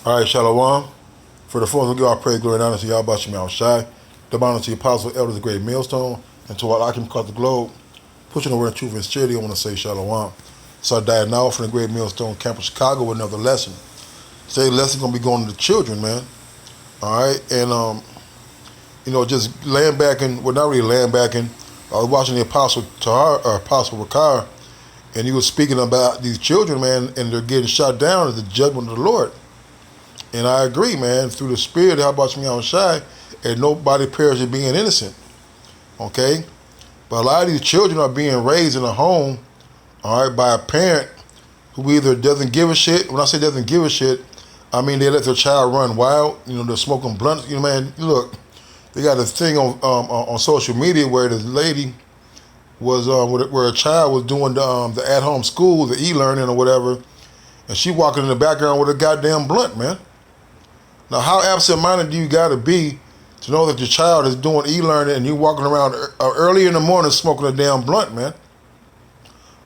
All right, Shalom. For the fourth, we give our praise, glory, and honor to Yahweh Shemel Shai, the honor to the apostle, elders, the great millstone, and to all Akim across the globe, pushing the word of truth and charity. I want to say Shalom. So I died now from the great millstone campus, Chicago, with another lesson. Today's lesson going to be going to the children, man. All right, and just laying back and well, not really laying back and I was watching the apostle Tahar, or Apostle Rakar, and he was speaking about these children, man, and they're getting shot down as the judgment of the Lord. And I agree, man, through the Spirit, how about me Shai, and nobody perishes being innocent. Okay? But a lot of these children are being raised in a home, all right, by a parent who either doesn't give a shit. When I say doesn't give a shit, I mean they let their child run wild. They're smoking blunts. Man, look, they got a thing on social media where this lady was where a child was doing the at-home school, the e-learning or whatever, and she walking in the background with a goddamn blunt, man. Now, how absent-minded do you got to be to know that your child is doing e-learning and you walking around early in the morning smoking a damn blunt, man?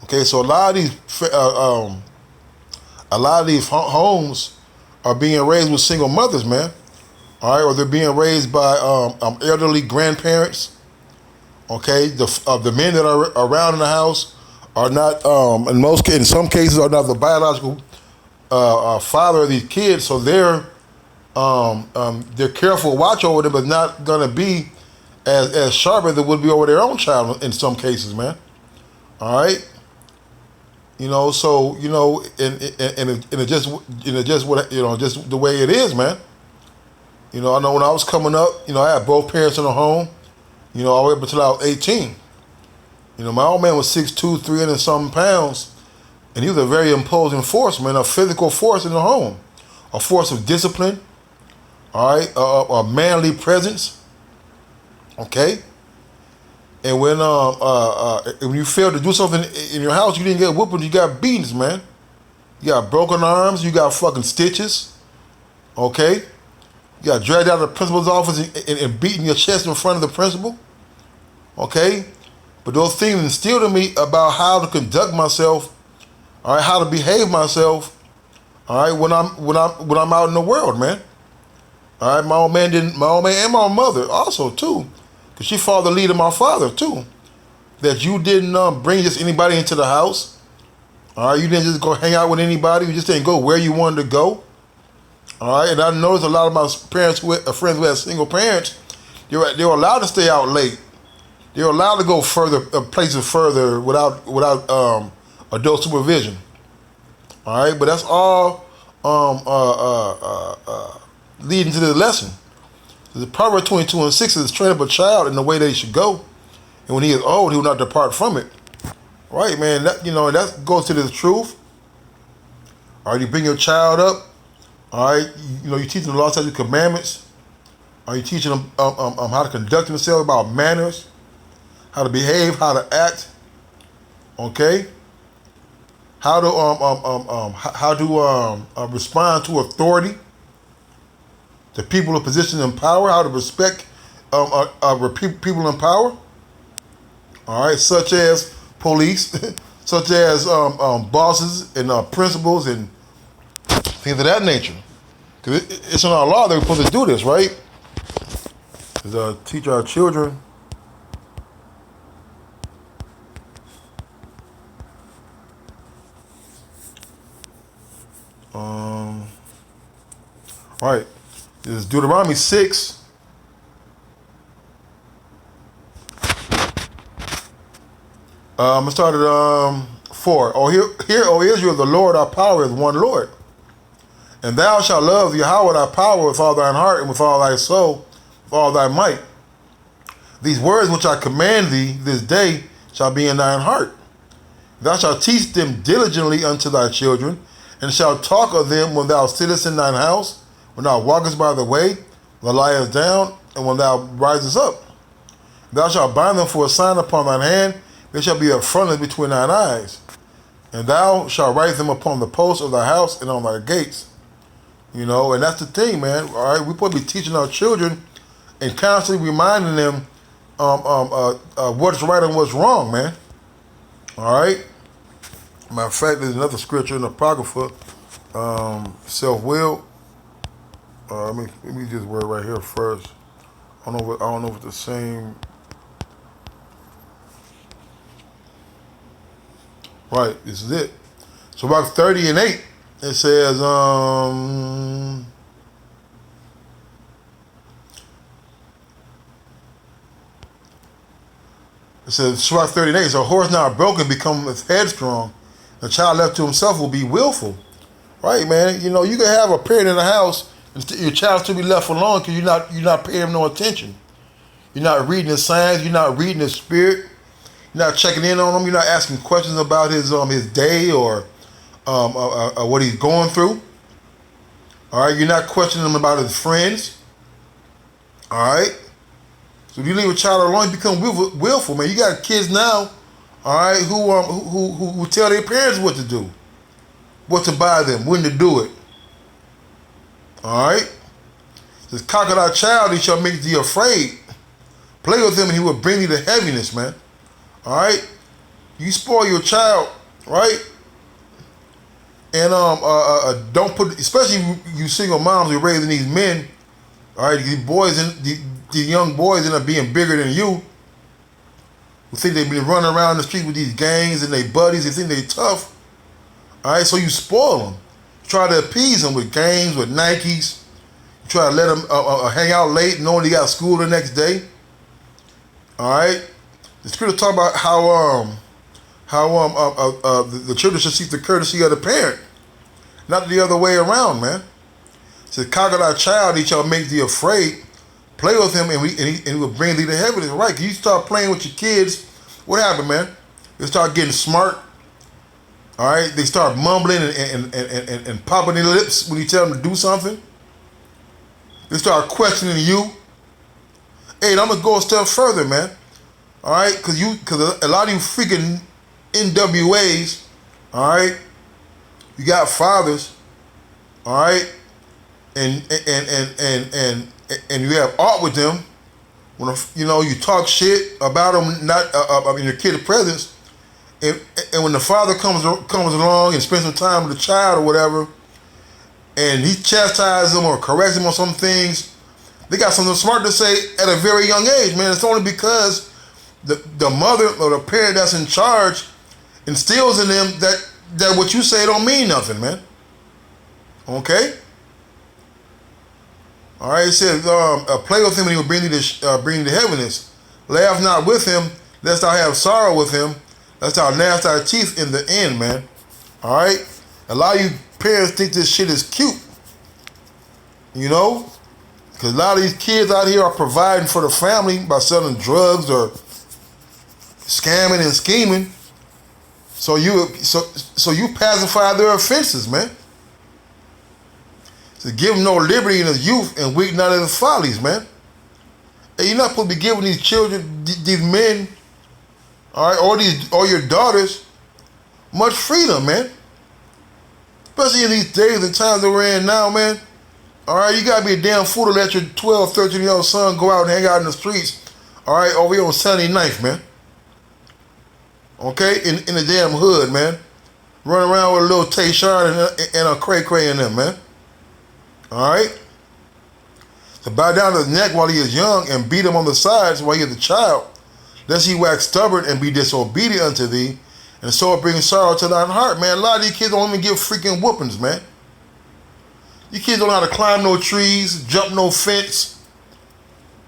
Okay, so a lot of these homes are being raised with single mothers, man. All right, or they're being raised by elderly grandparents. Okay, the men that are around in the house are not, in some cases, are not the biological father of these kids, so they're careful watch over them, but not gonna be as sharp as it would be over their own child in some cases, man. All right, so and it just what just the way it is, man. I know when I was coming up, I had both parents in the home, all the way up until I was 18. My old man was 6'2", 300 and something pounds, and he was a very imposing force, man, a physical force in the home, a force of discipline. All right, a manly presence. Okay, and when you fail to do something in your house, you didn't get whooping. You got beatings, man. You got broken arms. You got fucking stitches. Okay, you got dragged out of the principal's office and beating your chest in front of the principal. Okay, but those things instilled in me about how to conduct myself. All right, how to behave myself. All right, when I'm out in the world, man. All right, my old man and my mother also too, because she followed the lead of my father too. That you didn't bring just anybody into the house. All right, you didn't just go hang out with anybody. You just didn't go where you wanted to go. All right, and I noticed a lot of my friends who had single parents, they were allowed to stay out late. They were allowed to go places further without adult supervision. All right, but that's all leading to the lesson. The Proverbs 22:6 is train up a child in the way they should go, and when he is old, he will not depart from it. Right, man. That goes to the truth. All right, you bring your child up. All right, you teach them the law, statutes, commandments. Are you teaching them how to conduct themselves, about manners, how to behave, how to act? Okay. How to respond to authority. The people in position in power, how to respect people in power. All right, such as police, such as bosses and principals and things of that nature. Because it's in our law that we're supposed to do this, right? To teach our children. Right. This is Deuteronomy 6. I'm going to start at 4. Hear, O Israel, the Lord our power is one Lord. And thou shalt love Yahweh thy power with all thine heart and with all thy soul, with all thy might. These words which I command thee this day shall be in thine heart. Thou shalt teach them diligently unto thy children, and shalt talk of them when thou sittest in thine house, when thou walkest by the way, when thou liest down, and when thou risest up. Thou shalt bind them for a sign upon thine hand, they shall be a frontlets between thine eyes. And thou shalt write them upon the posts of thy house and on thy gates. And that's the thing, man. All right, we're supposed to be teaching our children and constantly reminding them what's right and what's wrong, man. All right. Matter of fact, there's another scripture in the Apocrypha, self-will. Let me just word right here first. I don't know if it's the same. Right, this is it. So about 30:8, it says, Sirach 30:8, so a horse not broken becometh headstrong. A child left to himself will be willful. Right, man. You know, you can have a parent in the house and your child still be left alone because you're not paying him no attention. You're not reading his signs. You're not reading his spirit. You're not checking in on him. You're not asking questions about his day or what he's going through. All right, you're not questioning him about his friends. All right. So if you leave a child alone, you become willful, man. You got kids now, all right, who tell their parents what to do, what to buy them, when to do it. All right. This cock thy child, he shall make thee afraid. Play with him, and he will bring thee to heaviness, man. All right. You spoil your child, right? And don't put, especially you single moms who are raising these men. All right, these young boys end up being bigger than you. Who think they've been running around the street with these gangs and they buddies. They think they tough. All right, so you spoil them. You try to appease them with games, with Nikes. You try to let them hang out late, knowing they got school the next day. All right, the scripture talk about how the children should seek the courtesy of the parent, not the other way around, man. It says, cock thy child, he shall make thee afraid. Play with him, and he will bring thee to heaven. Right? Cause you start playing with your kids, what happened, man? They start getting smart. All right, they start mumbling and popping their lips when you tell them to do something. They start questioning you. Hey, I'm gonna go a step further, man. All right, cause a lot of you freaking NWAs, all right, you got fathers, all right, and you have art with them. When you talk shit about them, not in your kid's presence, and when the father comes along and spends some time with the child or whatever, and he chastises them or corrects them on some things, they got something smart to say at a very young age, man. It's only because the mother or the parent that's in charge instills in them that what you say don't mean nothing, man. Okay? All right, it says, play with him and he will bring thee to heaviness. Laugh not with him, lest thou have sorrow with him, lest thou gnash thy teeth in the end, man. All right? A lot of you parents think this shit is cute. You know? Because a lot of these kids out here are providing for the family by selling drugs or scamming and scheming. So you pacify their offenses, man. To give him no liberty in his youth and weak not in his follies, man. And you're not supposed to be giving these children, these men, all right, or your daughters, much freedom, man. Especially in these days and times that we're in now, man. All right, you gotta be a damn fool to let your 12, 13-year-old son go out and hang out in the streets, all right, over here on 79th, man. Okay, in the damn hood, man. Run around with a little Tayshawn and a cray-cray in them, man. All right? To bow down to his neck while he is young and beat him on the sides while he is a child, lest he wax stubborn and be disobedient unto thee, and so it brings sorrow to thine heart, man. A lot of these kids don't even give freaking whoopings, man. You kids don't know how to climb no trees, jump no fence.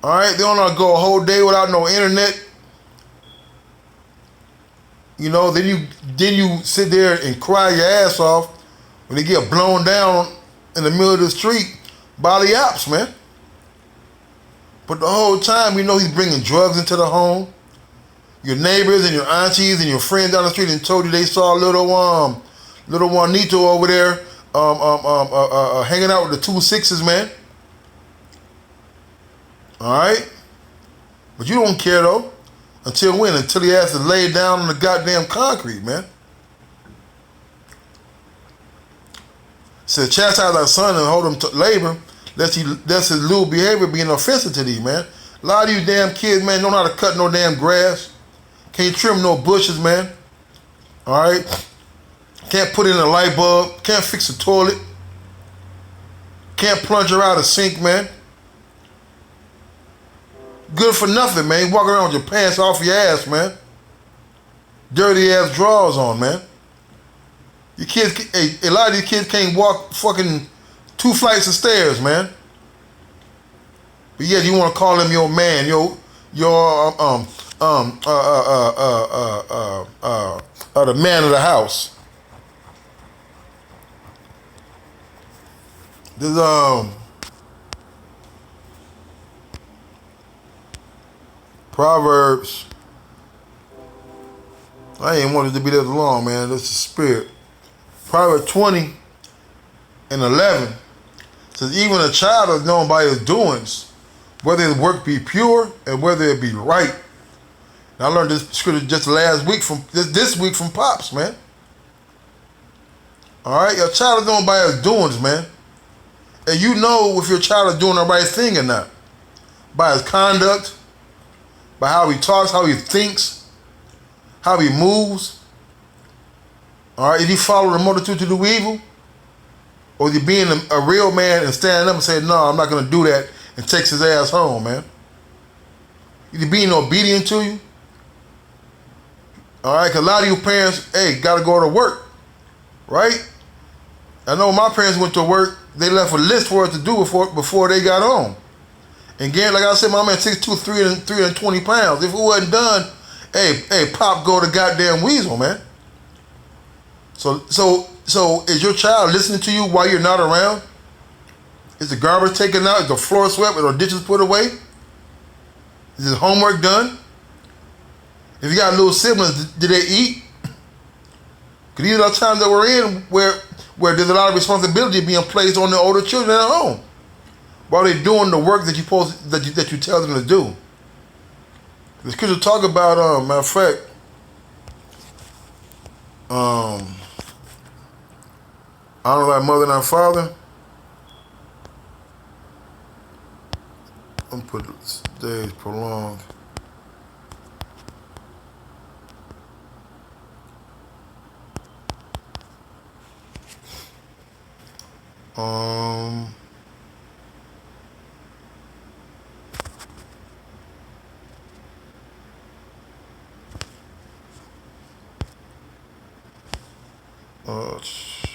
All right? They don't know how to go a whole day without no internet. You know, then you sit there and cry your ass off when they get blown down in the middle of the street by the ops, man. But the whole time, you know he's bringing drugs into the home. Your neighbors and your aunties and your friends down the street and told you they saw little Juanito over there hanging out with the 2-6s, man. All right? But you don't care, though. Until when? Until he has to lay down on the goddamn concrete, man. Says, chastise thy son and hold him to labor, lest his lewd behavior be an offensive to thee, man. A lot of you damn kids, man, don't know how to cut no damn grass. Can't trim no bushes, man. All right? Can't put in a light bulb. Can't fix a toilet. Can't plunge her out of sink, man. Good for nothing, man. You walk around with your pants off your ass, man. Dirty ass drawers on, man. Your kids, a lot of these kids can't walk fucking 2 flights of stairs, man. But yet you want to call him your man, your the man of the house. This Proverbs. I ain't wanted to be that long, man. That's the spirit. Proverbs 20:11 says, even a child is known by his doings, whether his work be pure and whether it be right. And I learned this scripture just last week from this week from Pops, man. All right, your child is known by his doings, man. And you know if your child is doing the right thing or not. By his conduct, by how he talks, how he thinks, how he moves. All right, is he following the multitude to do evil? Or is he being a real man and standing up and saying, no, I'm not going to do that, and takes his ass home, man? Is he being obedient to you? All right, because a lot of you parents, hey, got to go to work, right? I know when my parents went to work, they left a list for us to do before they got home. And again, like I said, my man 6'2", 320 pounds. If it wasn't done, hey, Pop, go to goddamn weasel, man. So is your child listening to you while you're not around? Is the garbage taken out? Is the floor swept? Are the dishes put away? Is his homework done? If you got little siblings, did they eat? Because these are the times that we're in where there's a lot of responsibility being placed on the older children at home while they're doing the work that you tell them to do. The scripture talk about, matter of fact, honor thy mother and thy father. I'm put days prolonged.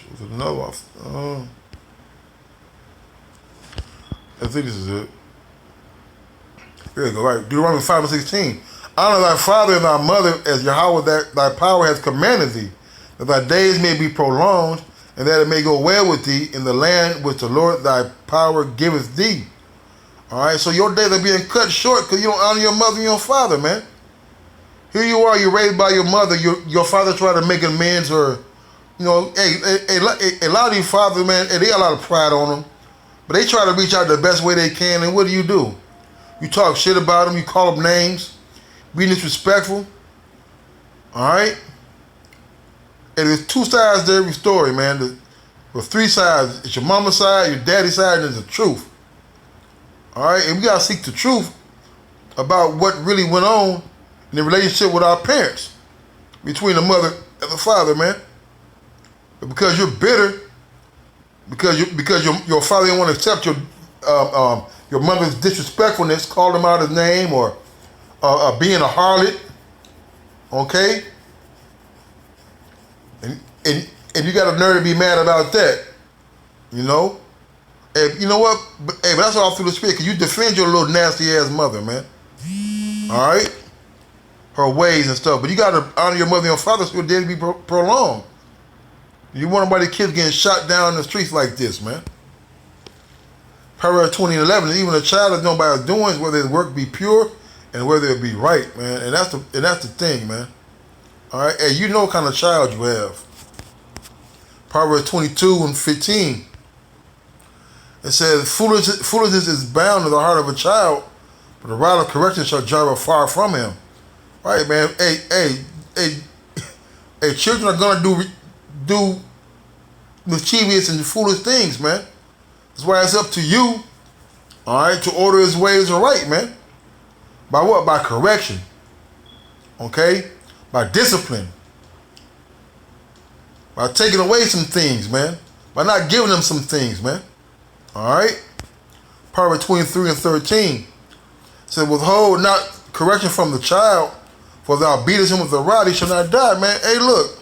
There's another one. I think this is it. Here we go, right. Deuteronomy 5:16. Honor thy father and thy mother as Yahweh thy power has commanded thee, that thy days may be prolonged, and that it may go well with thee in the land which the Lord thy power giveth thee. All right, so your days are being cut short because you don't honor your mother and your father, man. Here you are, you're raised by your mother. Your father tried to make amends, or, you know, a lot of these fathers, man, they got a lot of pride on them, but they try to reach out the best way they can, and what do? You talk shit about them, you call them names, be disrespectful, all right? And there's 2 sides to every story, man. There's 3 sides. It's your mama's side, your daddy's side, and there's the truth. All right? And we got to seek the truth about what really went on in the relationship with our parents, between the mother and the father, man. But because you're bitter, because your father didn't want to accept your mother's disrespectfulness, called him out his name, or being a harlot, okay? And you got a nerve to be mad about that, you know? And you know what? But that's all through the spirit, because you defend your little nasty ass mother, man. All right? Her ways and stuff. But you got to honor your mother and your father so your day to be prolonged. You want nobody kids getting shot down in the streets like this, man. Proverbs 20:11, even a child is known by his doings, whether his work be pure and whether it be right, man. And that's the thing, man. All right? And you know what kind of child you have. Proverbs 22:15. It says, foolishness is bound to the heart of a child, but the rod of correction shall drive her far from him. Right, man. Hey, children are gonna do mischievous and foolish things, man. That's why it's up to you, all right, to order his ways right, man. By what? By correction. Okay? By discipline. By taking away some things, man. By not giving them some things, man. Alright? Proverbs 23 and 13. It said, withhold not correction from the child, for thou beatest him with the rod, he shall not die, man. Hey, look.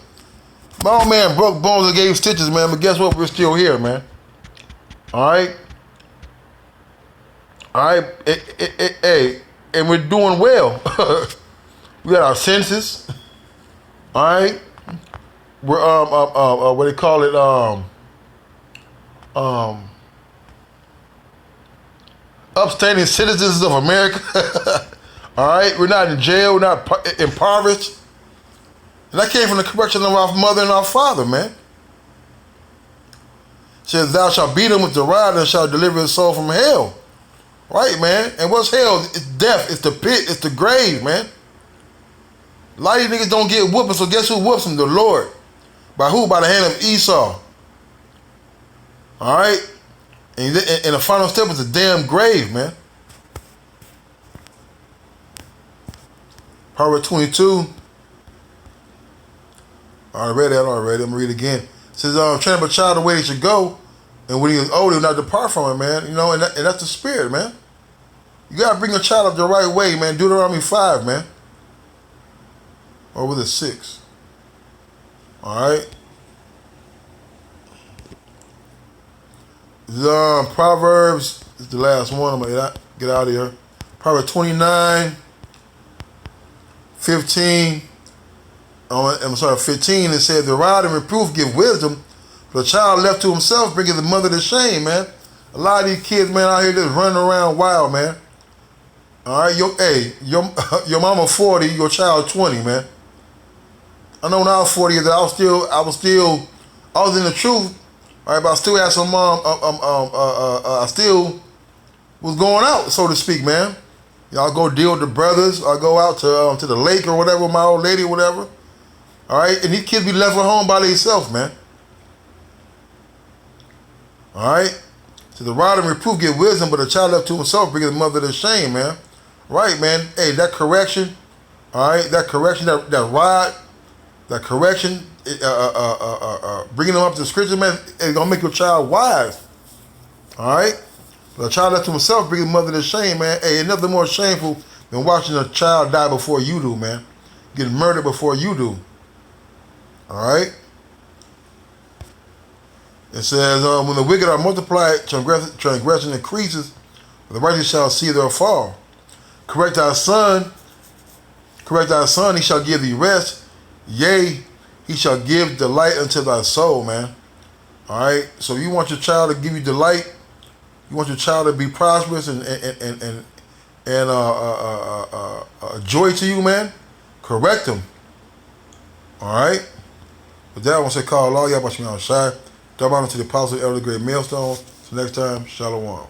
My old man broke bones and gave stitches, man, but guess what? We're still here, man. Alright? Alright? Hey, and we're doing well. We got our senses. Alright? We're, what they call it, upstanding citizens of America. Alright? We're not in jail. We're not impoverished. And that came from the correction of our mother and our father, man. It says, thou shalt beat him with the rod and shalt deliver his soul from hell. Right, man? And what's hell? It's death. It's the pit. It's the grave, man. A lot of these niggas don't get whooping, so guess who whoops them? The Lord. By who? By the hand of Esau. Alright? And the final step is the damn grave, man. Proverbs 22. I read that already. I'm going to read it again. It says, train up a child the way they should go, and when he is old, he will not depart from it, man. You know, and that's the spirit, man. You got to bring a child up the right way, man. Deuteronomy 5, man. Or was it 6? All right. Proverbs is the last one. I'm going to get out of here. Proverbs 29, 15. I'm sorry, 15. It said, the rod and reproof give wisdom, but a child left to himself bringeth the mother to shame, man. A lot of these kids, man, out here just running around wild, man. All right, your mama 40, your child 20, man. I know when I was 40, that I was in the truth. All right, but I still had some I still was going out, so to speak, man. Y'all go deal with the brothers. I go out to the lake or whatever, my old lady or whatever. All right, and these kids be left at home by themselves, man. All right, so the rod and reproof give wisdom, but a child left to himself bringeth the mother to shame, man. Right, man. Hey, that correction, all right, that correction, that rod, that correction, bringing them up to the scripture, man, it's gonna make your child wise. All right, but a child left to himself bringeth the mother to shame, man. Hey, ain't nothing more shameful than watching a child die before you do, man. Get murdered before you do. All right. It says, when the wicked are multiplied, transgression increases, the righteous shall see their fall. Correct our son, he shall give thee rest. Yea, he shall give delight unto thy soul, man. All right. So you want your child to give you delight. You want your child to be prosperous and joy to you, man. Correct him. All right. With that, I want to say, call all y'all about you on shy. Double honor to the apostle, elder, great millstone. So next time, shalom.